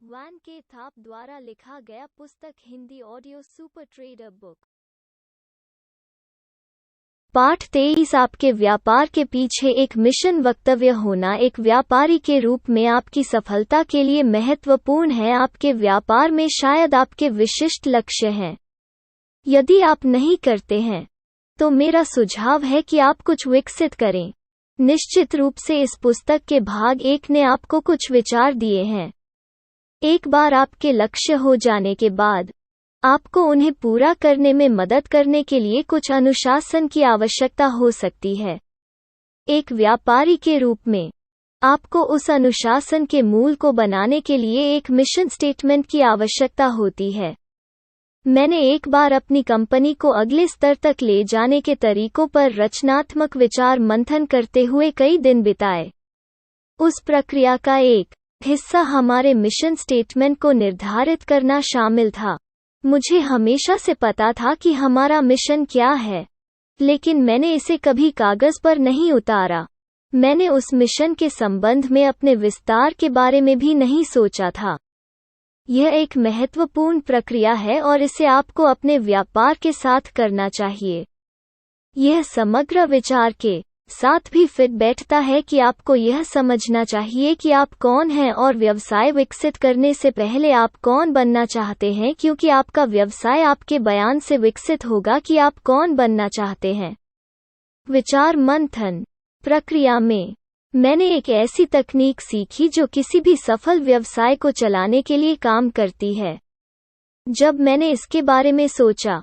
वान के थाप द्वारा लिखा गया पुस्तक Hindi audio super trader book. पाठ 23। आपके व्यापार के पीछे एक मिशन वक्तव्य होना एक व्यापारी के रूप में आपकी सफलता के लिए महत्वपूर्ण है। आपके व्यापार में शायद आपके विशिष्ट लक्ष्य हैं। यदि आप नहीं करते हैं तो मेरा सुझाव है कि आप कुछ विकसित करें। निश्चित रूप से इस पुस्तक के भाग 1 ने आपको कुछ विचार दिए हैं। एक बार आपके लक्ष्य हो जाने के बाद आपको उन्हें पूरा करने में मदद करने के लिए कुछ अनुशासन की आवश्यकता हो सकती है। एक व्यापारी के रूप में आपको उस अनुशासन के मूल को बनाने के लिए एक मिशन स्टेटमेंट की आवश्यकता होती है। मैंने एक बार अपनी कंपनी को अगले स्तर तक ले जाने के तरीकों पर रचनात्मक विचार मंथन करते हुए कई दिन बिताए। उस प्रक्रिया का एक हिस्सा हमारे मिशन स्टेटमेंट को निर्धारित करना शामिल था। मुझे हमेशा से पता था कि हमारा मिशन क्या है, लेकिन मैंने इसे कभी कागज पर नहीं उतारा। मैंने उस मिशन के संबंध में अपने विस्तार के बारे में भी नहीं सोचा था। यह एक महत्वपूर्ण प्रक्रिया है और इसे आपको अपने व्यापार के साथ करना चाहिए। यह समग्र विचार के साथ भी फिट बैठता है कि आपको यह समझना चाहिए कि आप कौन हैं और व्यवसाय विकसित करने से पहले आप कौन बनना चाहते हैं, क्योंकि आपका व्यवसाय आपके बयान से विकसित होगा कि आप कौन बनना चाहते हैं। विचार मंथन प्रक्रिया में मैंने एक ऐसी तकनीक सीखी जो किसी भी सफल व्यवसाय को चलाने के लिए काम करती है। जब मैंने इसके बारे में सोचा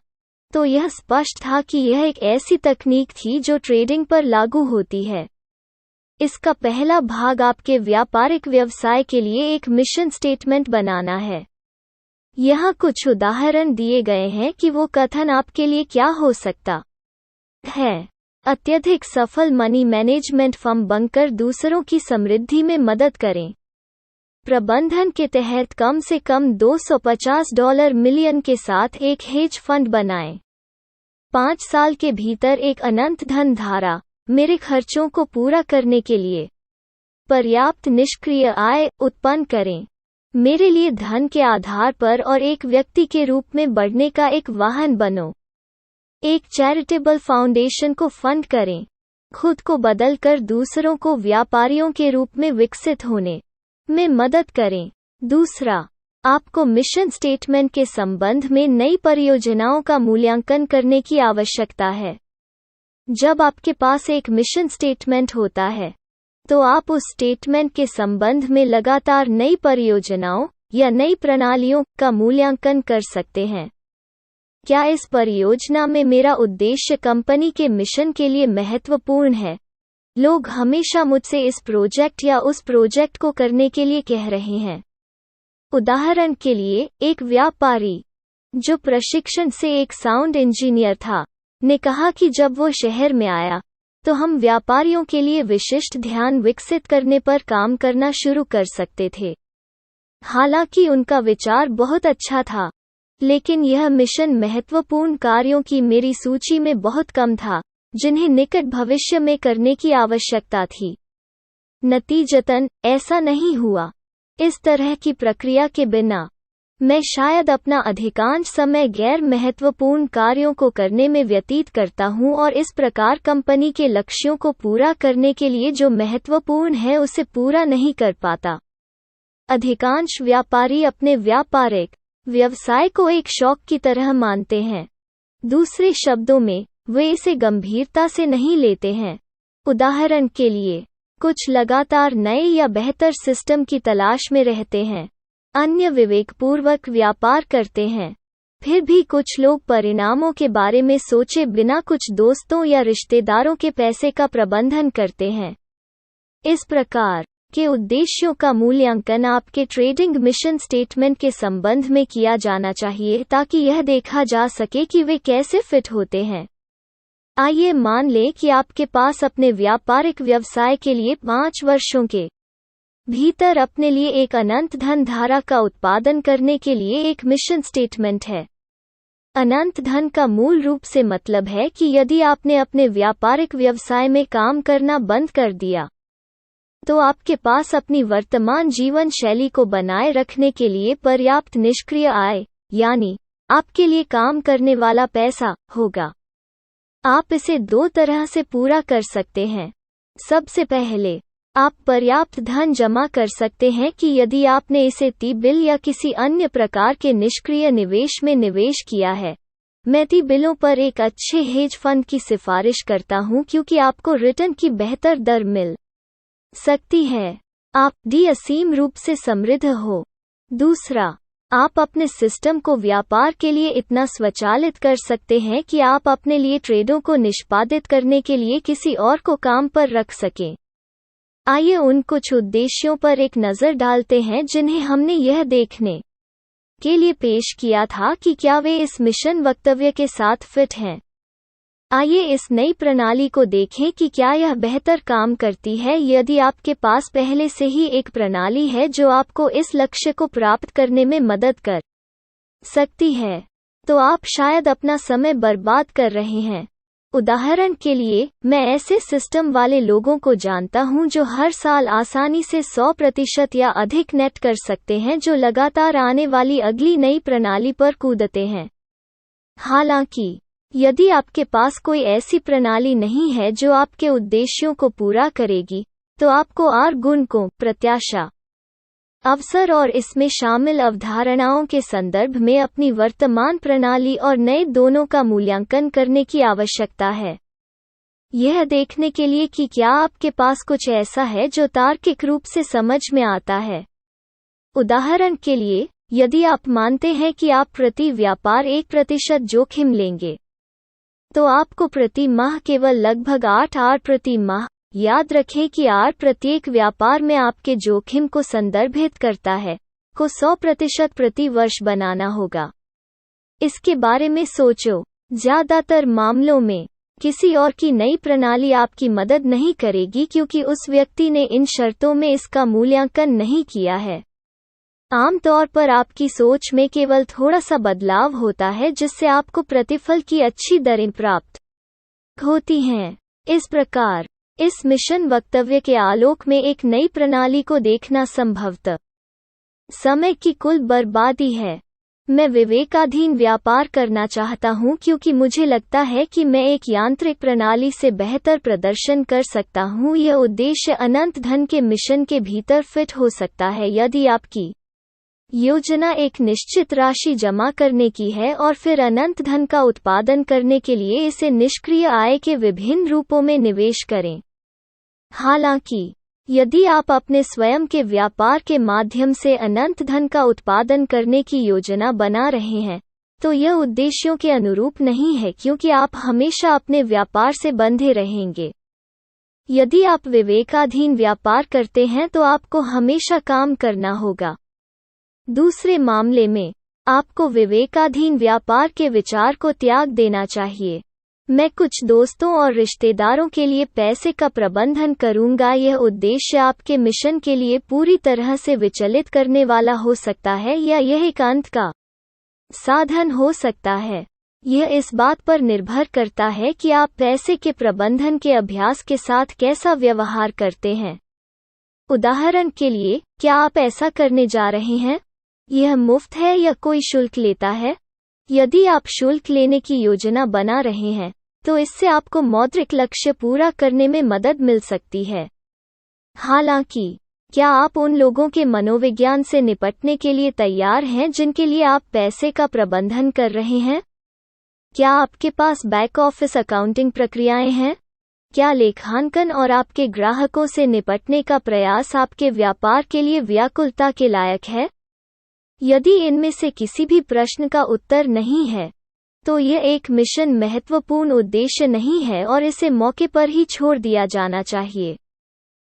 तो यह स्पष्ट था कि यह एक ऐसी तकनीक थी जो ट्रेडिंग पर लागू होती है। इसका पहला भाग आपके व्यापारिक व्यवसाय के लिए एक मिशन स्टेटमेंट बनाना है। यहाँ कुछ उदाहरण दिए गए हैं कि वो कथन आपके लिए क्या हो सकता है। अत्यधिक सफल मनी मैनेजमेंट फर्म बनकर दूसरों की समृद्धि में मदद करें। प्रबंधन के तहत कम से कम $250 मिलियन के साथ एक हेज फंड बनाएं। 5 साल के भीतर एक अनंत धन धारा मेरे खर्चों को पूरा करने के लिए पर्याप्त निष्क्रिय आय उत्पन्न करें। मेरे लिए धन के आधार पर और एक व्यक्ति के रूप में बढ़ने का एक वाहन बनो। एक चैरिटेबल फाउंडेशन को फंड करें। खुद को बदलकर दूसरों को व्यापारियों के रूप में विकसित होने में मदद करें। दूसरा, आपको मिशन स्टेटमेंट के संबंध में नई परियोजनाओं का मूल्यांकन करने की आवश्यकता है। जब आपके पास एक मिशन स्टेटमेंट होता है तो आप उस स्टेटमेंट के संबंध में लगातार नई परियोजनाओं या नई प्रणालियों का मूल्यांकन कर सकते हैं। क्या इस परियोजना में मेरा उद्देश्य कंपनी के मिशन के लिए महत्वपूर्ण है? लोग हमेशा मुझसे इस प्रोजेक्ट या उस प्रोजेक्ट को करने के लिए कह रहे हैं। उदाहरण के लिए, एक व्यापारी जो प्रशिक्षण से एक साउंड इंजीनियर था ने कहा कि जब वो शहर में आया तो हम व्यापारियों के लिए विशिष्ट ध्यान विकसित करने पर काम करना शुरू कर सकते थे। हालांकि उनका विचार बहुत अच्छा था, लेकिन यह मिशन महत्वपूर्ण कार्यों की मेरी सूची में बहुत कम था जिन्हें निकट भविष्य में करने की आवश्यकता थी। नतीजतन ऐसा नहीं हुआ। इस तरह की प्रक्रिया के बिना मैं शायद अपना अधिकांश समय गैर महत्वपूर्ण कार्यों को करने में व्यतीत करता हूं और इस प्रकार कंपनी के लक्ष्यों को पूरा करने के लिए जो महत्वपूर्ण है उसे पूरा नहीं कर पाता। अधिकांश व्यापारी अपने व्यापारिक व्यवसाय को एक शौक की तरह मानते हैं। दूसरे शब्दों में, वे इसे गंभीरता से नहीं लेते हैं। उदाहरण के लिए, कुछ लगातार नए या बेहतर सिस्टम की तलाश में रहते हैं। अन्य विवेकपूर्वक व्यापार करते हैं। फिर भी कुछ लोग परिणामों के बारे में सोचे बिना कुछ दोस्तों या रिश्तेदारों के पैसे का प्रबंधन करते हैं। इस प्रकार के उद्देश्यों का मूल्यांकन आपके ट्रेडिंग मिशन स्टेटमेंट के संबंध में किया जाना चाहिए ताकि यह देखा जा सके कि वे कैसे फिट होते हैं। आइए मान लें कि आपके पास अपने व्यापारिक व्यवसाय के लिए 5 वर्षों के भीतर अपने लिए एक अनंत धन धारा का उत्पादन करने के लिए एक मिशन स्टेटमेंट है। अनंत धन का मूल रूप से मतलब है कि यदि आपने अपने व्यापारिक व्यवसाय में काम करना बंद कर दिया तो आपके पास अपनी वर्तमान जीवन शैली को बनाए रखने के लिए पर्याप्त निष्क्रिय आय, यानी आपके लिए काम करने वाला पैसा, होगा। आप इसे 2 तरह से पूरा कर सकते हैं। सबसे पहले, आप पर्याप्त धन जमा कर सकते हैं कि यदि आपने इसे T-बिल या किसी अन्य प्रकार के निष्क्रिय निवेश में निवेश किया है। मैं T-बिलों पर एक अच्छे हेज फंड की सिफारिश करता हूं क्योंकि आपको रिटर्न की बेहतर दर मिल सकती है। आप असीम रूप से समृद्ध हो। दूसरा, आप अपने सिस्टम को व्यापार के लिए इतना स्वचालित कर सकते हैं कि आप अपने लिए ट्रेडों को निष्पादित करने के लिए किसी और को काम पर रख सकें। आइए उन कुछ उद्देश्यों पर एक नज़र डालते हैं जिन्हें हमने यह देखने के लिए पेश किया था कि क्या वे इस मिशन वक्तव्य के साथ फिट हैं। आइए इस नई प्रणाली को देखें कि क्या यह बेहतर काम करती है। यदि आपके पास पहले से ही एक प्रणाली है जो आपको इस लक्ष्य को प्राप्त करने में मदद कर सकती है, तो आप शायद अपना समय बर्बाद कर रहे हैं। उदाहरण के लिए, मैं ऐसे सिस्टम वाले लोगों को जानता हूं जो हर साल आसानी से 100% या अधिक नेट कर सकते हैं, जो लगातार आने वाली अगली नई प्रणाली पर कूदते हैं। हालांकि यदि आपके पास कोई ऐसी प्रणाली नहीं है जो आपके उद्देश्यों को पूरा करेगी, तो आपको R गुण को प्रत्याशा, अवसर और इसमें शामिल अवधारणाओं के संदर्भ में अपनी वर्तमान प्रणाली और नए दोनों का मूल्यांकन करने की आवश्यकता है। यह देखने के लिए कि क्या आपके पास कुछ ऐसा है जो तार्किक रूप से समझ में आता है। उदाहरण के लिए, यदि आप मानते हैं कि आप प्रति व्यापार 1% जोखिम लेंगे, तो आपको प्रति माह केवल लगभग 8 R प्रति माह, याद रखें कि R प्रत्येक व्यापार में आपके जोखिम को संदर्भित करता है, को 100% प्रति वर्ष बनाना होगा। इसके बारे में सोचो। ज्यादातर मामलों में किसी और की नई प्रणाली आपकी मदद नहीं करेगी क्योंकि उस व्यक्ति ने इन शर्तों में इसका मूल्यांकन नहीं किया है। आमतौर पर आपकी सोच में केवल थोड़ा सा बदलाव होता है जिससे आपको प्रतिफल की अच्छी दरें प्राप्त होती हैं। इस प्रकार, इस मिशन वक्तव्य के आलोक में एक नई प्रणाली को देखना संभवतः समय की कुल बर्बादी है। मैं विवेकाधीन व्यापार करना चाहता हूं क्योंकि मुझे लगता है कि मैं एक यांत्रिक प्रणाली से बेहतर प्रदर्शन कर सकता हूं। यह उद्देश्य अनंत धन के मिशन के भीतर फिट हो सकता है यदि आपकी योजना एक निश्चित राशि जमा करने की है और फिर अनंत धन का उत्पादन करने के लिए इसे निष्क्रिय आय के विभिन्न रूपों में निवेश करें। हालांकि यदि आप अपने स्वयं के व्यापार के माध्यम से अनंत धन का उत्पादन करने की योजना बना रहे हैं, तो यह उद्देश्यों के अनुरूप नहीं है क्योंकि आप हमेशा अपने व्यापार से बंधे रहेंगे। यदि आप विवेकाधीन व्यापार करते हैं तो आपको हमेशा काम करना होगा। दूसरे मामले में, आपको विवेकाधीन व्यापार के विचार को त्याग देना चाहिए। मैं कुछ दोस्तों और रिश्तेदारों के लिए पैसे का प्रबंधन करूंगा। यह उद्देश्य आपके मिशन के लिए पूरी तरह से विचलित करने वाला हो सकता है या यह एक अंत का साधन हो सकता है। यह इस बात पर निर्भर करता है कि आप पैसे के प्रबंधन के अभ्यास के साथ कैसा व्यवहार करते हैं। उदाहरण के लिए, क्या आप ऐसा करने जा रहे हैं? यह मुफ्त है या कोई शुल्क लेता है? यदि आप शुल्क लेने की योजना बना रहे हैं, तो इससे आपको मौद्रिक लक्ष्य पूरा करने में मदद मिल सकती है। हालांकि, क्या आप उन लोगों के मनोविज्ञान से निपटने के लिए तैयार हैं जिनके लिए आप पैसे का प्रबंधन कर रहे हैं? क्या आपके पास बैक ऑफिस अकाउंटिंग प्रक्रियाएं हैं? क्या लेखांकन और आपके ग्राहकों से निपटने का प्रयास आपके व्यापार के लिए व्याकुलता के लायक है? यदि इनमें से किसी भी प्रश्न का उत्तर नहीं है, तो यह एक मिशन महत्वपूर्ण उद्देश्य नहीं है और इसे मौके पर ही छोड़ दिया जाना चाहिए।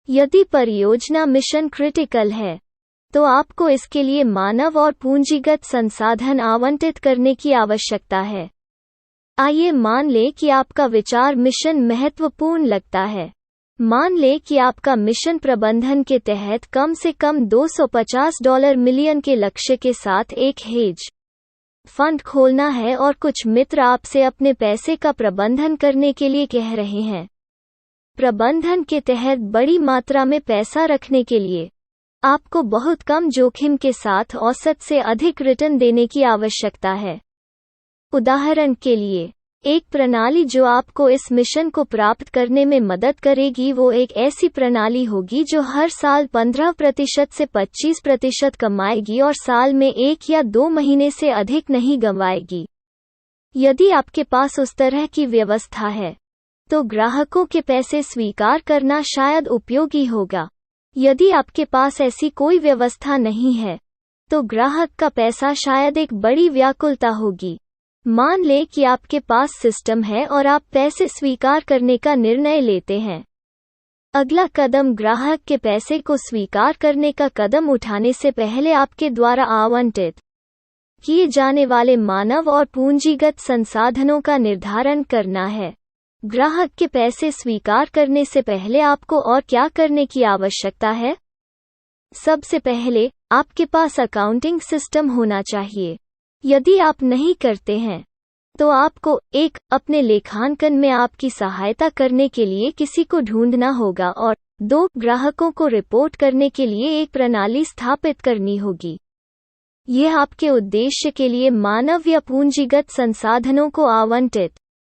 यदि परियोजना मिशन क्रिटिकल है, तो आपको इसके लिए मानव और पूंजीगत संसाधन आवंटित करने की आवश्यकता है। आइए मान लें कि आपका विचार मिशन महत्वपूर्ण लगता है। मान लें कि आपका मिशन प्रबंधन के तहत कम से कम $250 मिलियन के लक्ष्य के साथ एक हेज फंड खोलना है और कुछ मित्र आपसे अपने पैसे का प्रबंधन करने के लिए कह रहे हैं। प्रबंधन के तहत बड़ी मात्रा में पैसा रखने के लिए आपको बहुत कम जोखिम के साथ औसत से अधिक रिटर्न देने की आवश्यकता है। उदाहरण के लिए, एक प्रणाली जो आपको इस मिशन को प्राप्त करने में मदद करेगी वो एक ऐसी प्रणाली होगी जो हर साल 15% से 25% कमाएगी और साल में 1 या 2 महीने से अधिक नहीं गंवाएगी। यदि आपके पास उस तरह की व्यवस्था है, तो ग्राहकों के पैसे स्वीकार करना शायद उपयोगी होगा। यदि आपके पास ऐसी कोई व्यवस्था नहीं है, तो ग्राहक का पैसा शायद एक बड़ी व्याकुलता होगी। मान लें कि आपके पास सिस्टम है और आप पैसे स्वीकार करने का निर्णय लेते हैं। अगला कदम ग्राहक के पैसे को स्वीकार करने का कदम उठाने से पहले आपके द्वारा आवंटित किए जाने वाले मानव और पूंजीगत संसाधनों का निर्धारण करना है। ग्राहक के पैसे स्वीकार करने से पहले आपको और क्या करने की आवश्यकता है? सबसे पहले, आपके पास अकाउंटिंग सिस्टम होना चाहिए। यदि आप नहीं करते हैं, तो आपको अपने लेखांकन में आपकी सहायता करने के लिए किसी को ढूंढना होगा और 2 ग्राहकों को रिपोर्ट करने के लिए एक प्रणाली स्थापित करनी होगी। यह आपके उद्देश्य के लिए मानव या पूंजीगत संसाधनों को आवंटित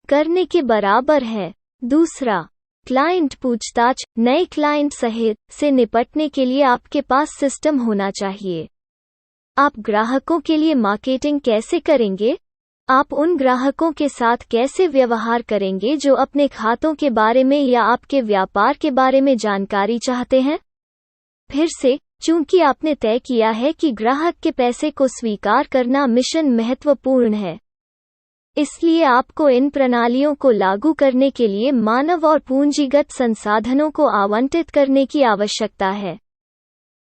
करने के बराबर है। दूसरा, क्लाइंट पूछताछ। नए क्लाइंट सहित से निपटने के लिए आपके पास सिस्टम होना चाहिए। आप ग्राहकों के लिए मार्केटिंग कैसे करेंगे? आप उन ग्राहकों के साथ कैसे व्यवहार करेंगे जो अपने खातों के बारे में या आपके व्यापार के बारे में जानकारी चाहते हैं? फिर से, चूंकि आपने तय किया है कि ग्राहक के पैसे को स्वीकार करना मिशन महत्वपूर्ण है, इसलिए आपको इन प्रणालियों को लागू करने के लिए मानव और पूंजीगत संसाधनों को आवंटित करने की आवश्यकता है।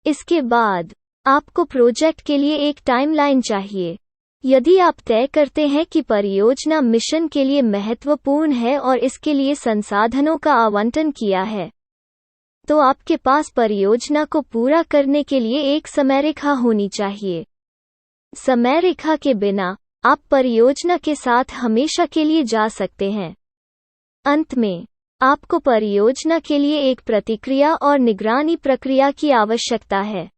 इसके बाद आपको प्रोजेक्ट के लिए एक टाइमलाइन चाहिए। यदि आप तय करते हैं कि परियोजना मिशन के लिए महत्वपूर्ण है और इसके लिए संसाधनों का आवंटन किया है, तो आपके पास परियोजना को पूरा करने के लिए एक समयरेखा होनी चाहिए। समयरेखा के बिना आप परियोजना के साथ हमेशा के लिए जा सकते हैं। अंत में, आपको परियोजना के लिए एक प्रतिक्रिया और निगरानी प्रक्रिया की आवश्यकता है।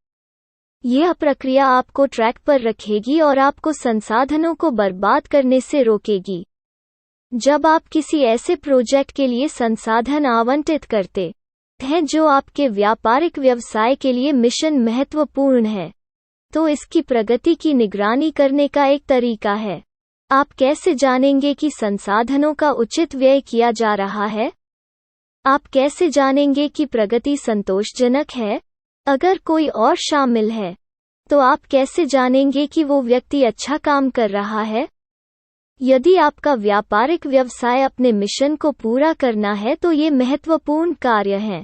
यह प्रक्रिया आपको ट्रैक पर रखेगी और आपको संसाधनों को बर्बाद करने से रोकेगी। जब आप किसी ऐसे प्रोजेक्ट के लिए संसाधन आवंटित करते हैं जो आपके व्यापारिक व्यवसाय के लिए मिशन महत्वपूर्ण है, तो इसकी प्रगति की निगरानी करने का एक तरीका है। आप कैसे जानेंगे कि संसाधनों का उचित व्यय किया जा रहा है? आप कैसे जानेंगे कि प्रगति संतोषजनक है? अगर कोई और शामिल है, तो आप कैसे जानेंगे कि वो व्यक्ति अच्छा काम कर रहा है? यदि आपका व्यापारिक व्यवसाय अपने मिशन को पूरा करना है तो ये महत्वपूर्ण कार्य हैं।